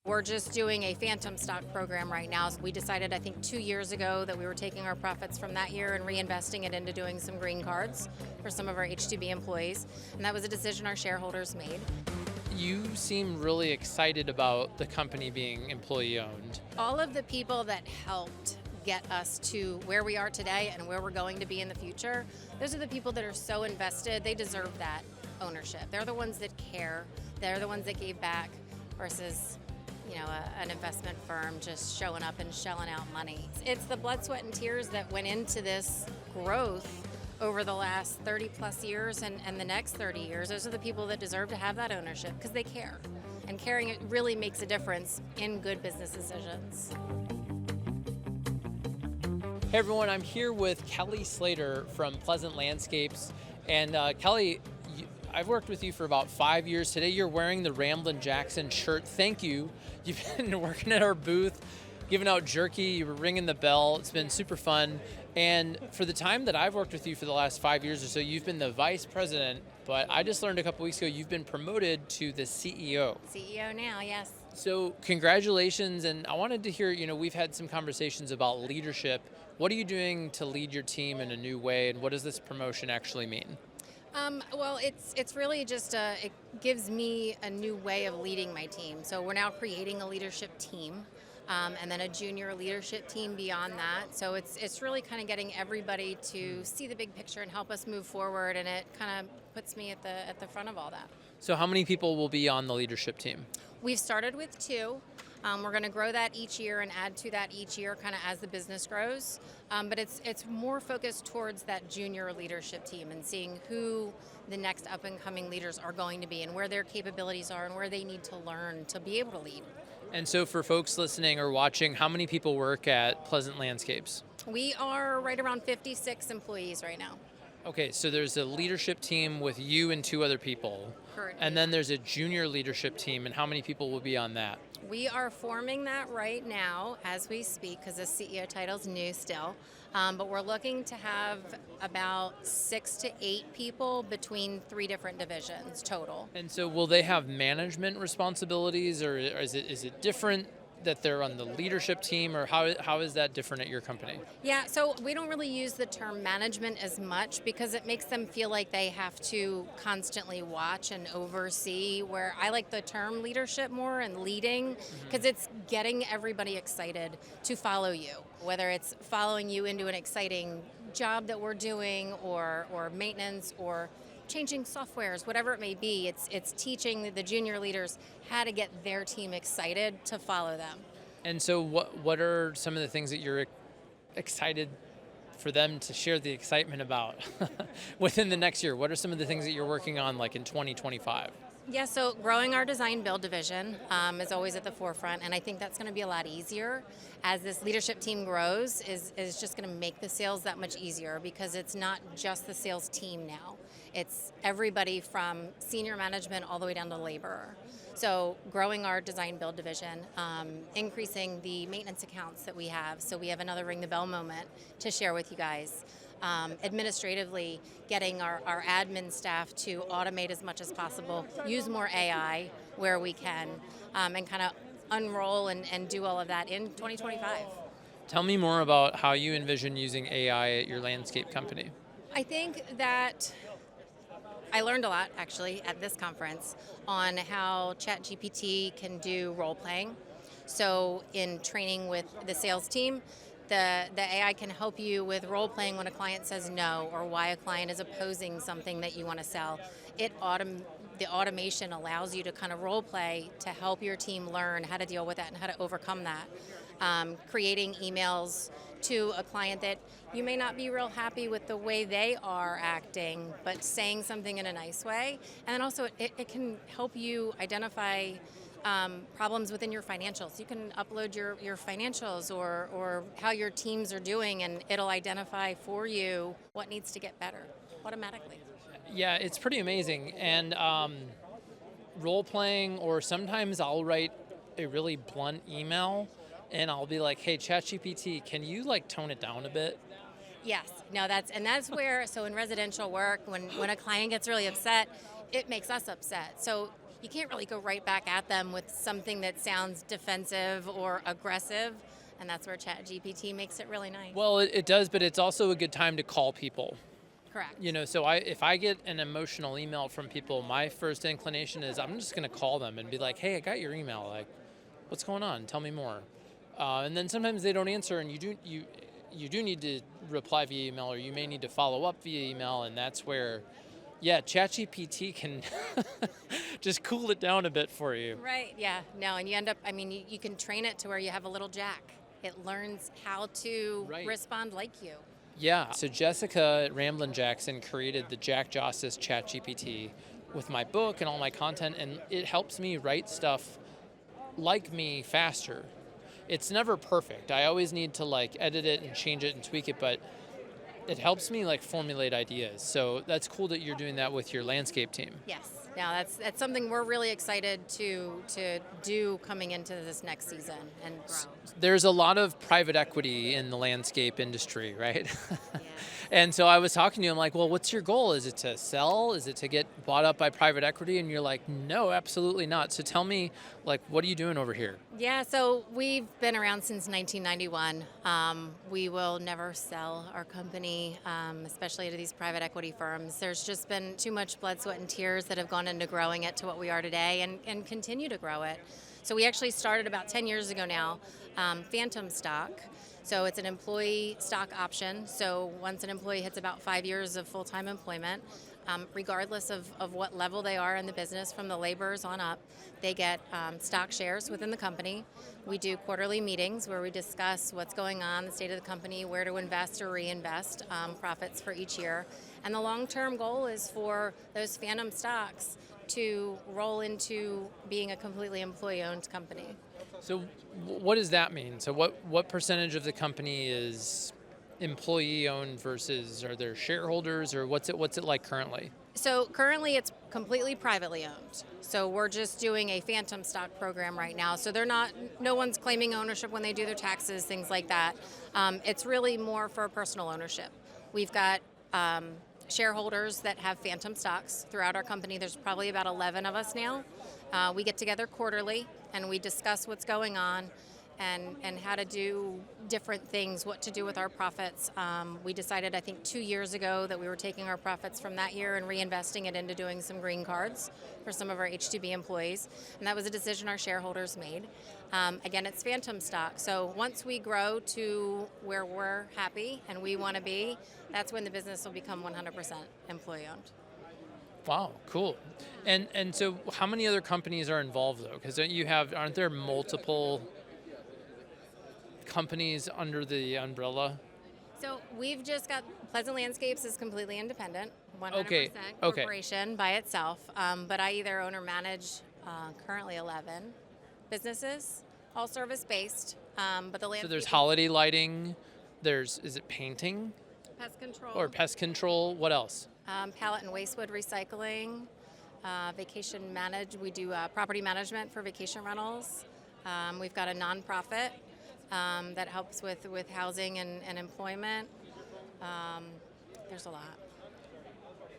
We're just doing a phantom stock program right now. So we decided, I think 2 years ago, that we were taking our profits from that year and reinvesting it into doing some green cards for some of our H2B employees. And that was a decision our shareholders made. You seem really excited about the company being employee owned. All of the people that helped get us to where we are today and where we're going to be in the future, those are the people that are so invested. They deserve that ownership. They're the ones that care. They're the ones that gave back versus an investment firm just showing up and shelling out money. It's the blood, sweat, and tears that went into this growth over the last 30 plus years and the next 30 years. Those are the people that deserve to have that ownership because they care. And caring, it really makes a difference in good business decisions. Hey everyone, I'm here with Kelly Slater from Pleasant Landscapes. And Kelly, I've worked with you for about 5 years. Today you're wearing the Ramblin' Jackson shirt. Thank you. You've been working at our booth, giving out jerky, you were ringing the bell. It's been super fun. And for the time that I've worked with you for the last 5 years or so, you've been the vice president, but I just learned a couple weeks ago you've been promoted to the CEO. CEO now, yes. So congratulations, and I wanted to hear, we've had some conversations about leadership. What are you doing to lead your team in a new way, and what does this promotion actually mean? Well, it's really just it gives me a new way of leading my team. So we're now creating a leadership team, and then a junior leadership team beyond that. So it's really kind of getting everybody to see the big picture and help us move forward, and it kind of puts me at the front of all that. So how many people will be on the leadership team? We've started with 2. We're going to grow that each year and add to that each year kind of as the business grows. But it's more focused towards that junior leadership team and seeing who the next up and coming leaders are going to be and where their capabilities are and where they need to learn to be able to lead. And so for folks listening or watching, how many people work at Pleasant Landscapes? We are right around 56 employees right now. Okay, so there's a leadership team with you and 2 other people. Correct. And then there's a junior leadership team, and how many people will be on that? We are forming that right now as we speak because the CEO title's new still. But we're looking to have about 6 to 8 people between 3 different divisions total. And so will they have management responsibilities, or is it different that they're on the leadership team, or how is that different at your company? Yeah, so we don't really use the term management as much because it makes them feel like they have to constantly watch and oversee, where I like the term leadership more and leading because it's getting everybody excited to follow you, whether it's following you into an exciting job that we're doing or maintenance or changing softwares, whatever it may be. It's teaching the junior leaders how to get their team excited to follow them. And so what are some of the things that you're excited for them to share the excitement about within the next year? What are some of the things that you're working on like in 2025? Yeah, so growing our design build division is always at the forefront, and I think that's going to be a lot easier as this leadership team grows. Is just going to make the sales that much easier because it's not just the sales team now. It's everybody from senior management all the way down to laborer. So growing our design build division, increasing the maintenance accounts that we have. So we have another ring the bell moment to share with you guys. Administratively, getting our admin staff to automate as much as possible, use more AI where we can, and kind of unroll and do all of that in 2025. Tell me more about how you envision using AI at your landscape company. I think that I learned a lot, actually, at this conference on how ChatGPT can do role playing. So in training with the sales team, the AI can help you with role playing when a client says no or why a client is opposing something that you want to sell. The automation allows you to kind of role play to help your team learn how to deal with that and how to overcome that. Creating emails to a client that you may not be real happy with the way they are acting, but saying something in a nice way. And then also it can help you identify problems within your financials. You can upload your financials or how your teams are doing, and it'll identify for you what needs to get better automatically. Yeah, it's pretty amazing. And role playing, or sometimes I'll write a really blunt email and I'll be like, hey, ChatGPT, can you like tone it down a bit? Yes, no, that's where, so in residential work, when a client gets really upset, it makes us upset. So you can't really go right back at them with something that sounds defensive or aggressive. And that's where ChatGPT makes it really nice. Well, it does, but it's also a good time to call people. Correct. So if I get an emotional email from people, my first inclination is I'm just going to call them and be like, hey, I got your email. Like, what's going on? Tell me more. And then sometimes they don't answer, and you do need to reply via email, or you may need to follow up via email, and that's where, yeah, ChatGPT can just cool it down a bit for you. Right, yeah. No, and you end up, I mean, you can train it to where you have a little Jack. It learns how to respond like you. Yeah. So Jessica at Ramblin' Jackson created the Jostes ChatGPT with my book and all my content, and it helps me write stuff like me faster. It's never perfect. I always need to like edit it and change it and tweak it, but it helps me like formulate ideas. So that's cool that you're doing that with your landscape team. Yes. Now that's something we're really excited to do coming into this next season and grow. There's a lot of private equity in the landscape industry, right? Yeah. And so I was talking to you, I'm like, well, what's your goal? Is it to sell? Is it to get bought up by private equity? And you're like, no, absolutely not. So tell me, like, what are you doing over here? Yeah, so we've been around since 1991. We will never sell our company, especially to these private equity firms. There's just been too much blood, sweat, and tears that have gone into growing it to what we are today and continue to grow it. So we actually started about 10 years ago now, phantom stock. So it's an employee stock option. So once an employee hits about 5 years of full-time employment, regardless of what level they are in the business, from the laborers on up, they get stock shares within the company. We do quarterly meetings where we discuss what's going on, the state of the company, where to invest or reinvest profits for each year. And the long-term goal is for those phantom stocks to roll into being a completely employee-owned company. So what does that mean? So what percentage of the company is employee owned versus are there shareholders, or what's it like currently? So currently it's completely privately owned. So we're just doing a phantom stock program right now. So no one's claiming ownership when they do their taxes, things like that. It's really more for personal ownership. We've got shareholders that have phantom stocks throughout our company. There's probably about 11 of us now. We get together quarterly and we discuss what's going on and how to do different things, what to do with our profits. We decided, I think, 2 years ago that we were taking our profits from that year and reinvesting it into doing some green cards for some of our H-2B employees. And that was a decision our shareholders made. Again, it's phantom stock. So once we grow to where we're happy and we want to be, that's when the business will become 100% employee owned. Wow, cool. And so how many other companies are involved though? Because aren't there multiple companies under the umbrella? So we've just got Pleasant Landscapes is completely independent, 100% Okay. corporation by itself. But I either own or manage currently 11 businesses, all service-based. But the So there's holiday lighting, is it painting? Pest control. Or pest control, what else? Pallet and wastewood recycling, vacation we do property management for vacation rentals. We've got a nonprofit that helps with housing and employment. There's a lot.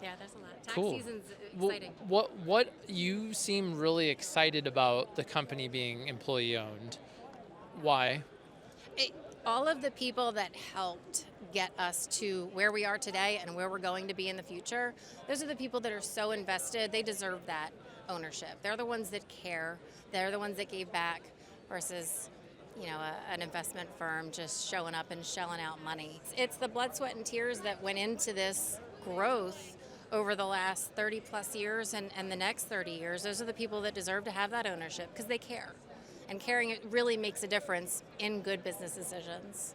Yeah, there's a lot. Tax Cool. season's exciting. What you seem really excited about the company being employee owned. Why? All of the people that helped get us to where we are today and where we're going to be in the future, those are the people that are so invested. They deserve that ownership. They're the ones that care. They're the ones that gave back versus an investment firm just showing up and shelling out money. It's the blood, sweat, and tears that went into this growth over the last 30 plus years and the next 30 years. Those are the people that deserve to have that ownership because they care. And caring, it really makes a difference in good business decisions.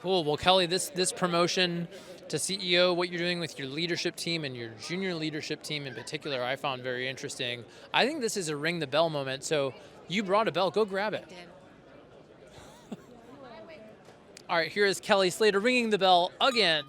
Cool. Well, Kelly, this promotion to CEO, what you're doing with your leadership team and your junior leadership team in particular, I found very interesting. I think this is a ring the bell moment. So you brought a bell. Go grab it. I did. All right, here is Kelly Slater ringing the bell again.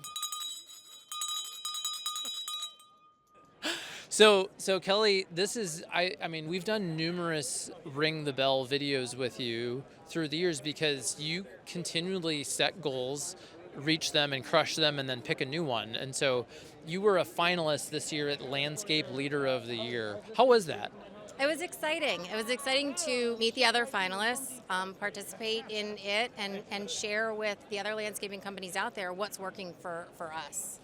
So Kelly, this is, I mean, we've done numerous ring the bell videos with you through the years because you continually set goals, reach them and crush them and then pick a new one. And so you were a finalist this year at Landscape Leader of the Year. How was that? It was exciting. It was exciting to meet the other finalists, participate in it, and share with the other landscaping companies out there what's working for us.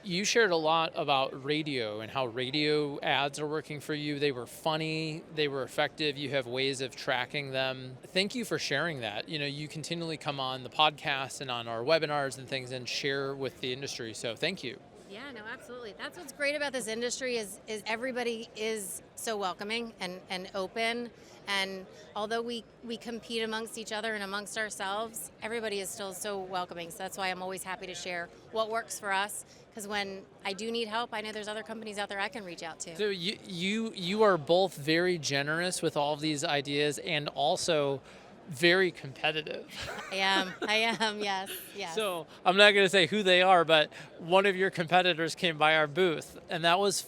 You shared a lot about radio and how radio ads are working for you. They were funny, they were effective, you have ways of tracking them. Thank you for sharing that. You continually come on the podcast and on our webinars and things and share with the industry. So thank you. Yeah, no, absolutely. That's what's great about this industry is everybody is so welcoming and open. And although we compete amongst each other and amongst ourselves, everybody is still so welcoming. So that's why I'm always happy to share what works for us. Because when I do need help, I know there's other companies out there I can reach out to. So you are both very generous with all of these ideas and also very competitive. I am, yes. So I'm not going to say who they are, but one of your competitors came by our booth, and that was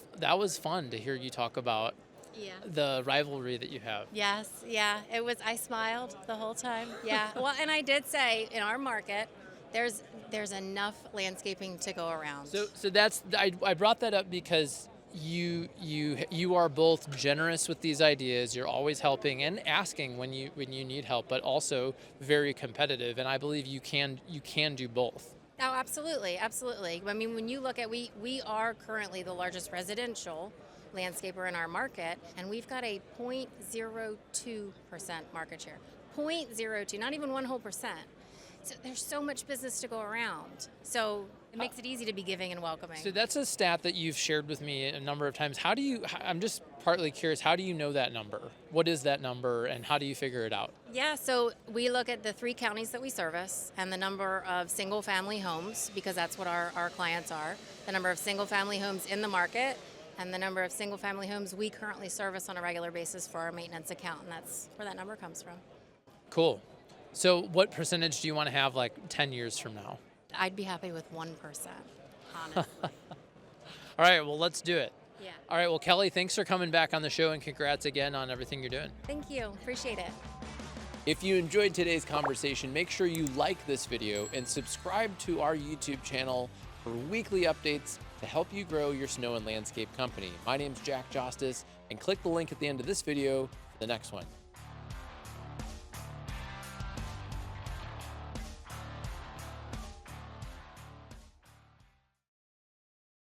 fun to hear you talk about the rivalry that you have. Yes, yeah. It was. I smiled the whole time. Yeah. Well, and I did say in our market, there's enough landscaping to go around. So that's I brought that up because you are both generous with these ideas. You're always helping and asking when you need help, but also very competitive. And I believe you can do both. Oh, absolutely. I mean, when you look at we are currently the largest residential landscaper in our market, and we've got a 0.02% market share. 0.02, not even 1%. So there's so much business to go around. So it makes it easy to be giving and welcoming. So that's a stat that you've shared with me a number of times. I'm just partly curious, how do you know that number? What is that number and how do you figure it out? Yeah, so we look at the 3 counties that we service and the number of single family homes, because that's what our clients are, the number of single family homes in the market, and the number of single family homes we currently service on a regular basis for our maintenance account, and that's where that number comes from. Cool. So what percentage do you want to have like 10 years from now? I'd be happy with 1%, honestly. All right, well, let's do it. Yeah. All right, well, Kelly, thanks for coming back on the show, and congrats again on everything you're doing. Thank you. Appreciate it. If you enjoyed today's conversation, make sure you like this video and subscribe to our YouTube channel for weekly updates to help you grow your snow and landscape company. My name's Jack Jostes, and click the link at the end of this video for the next one.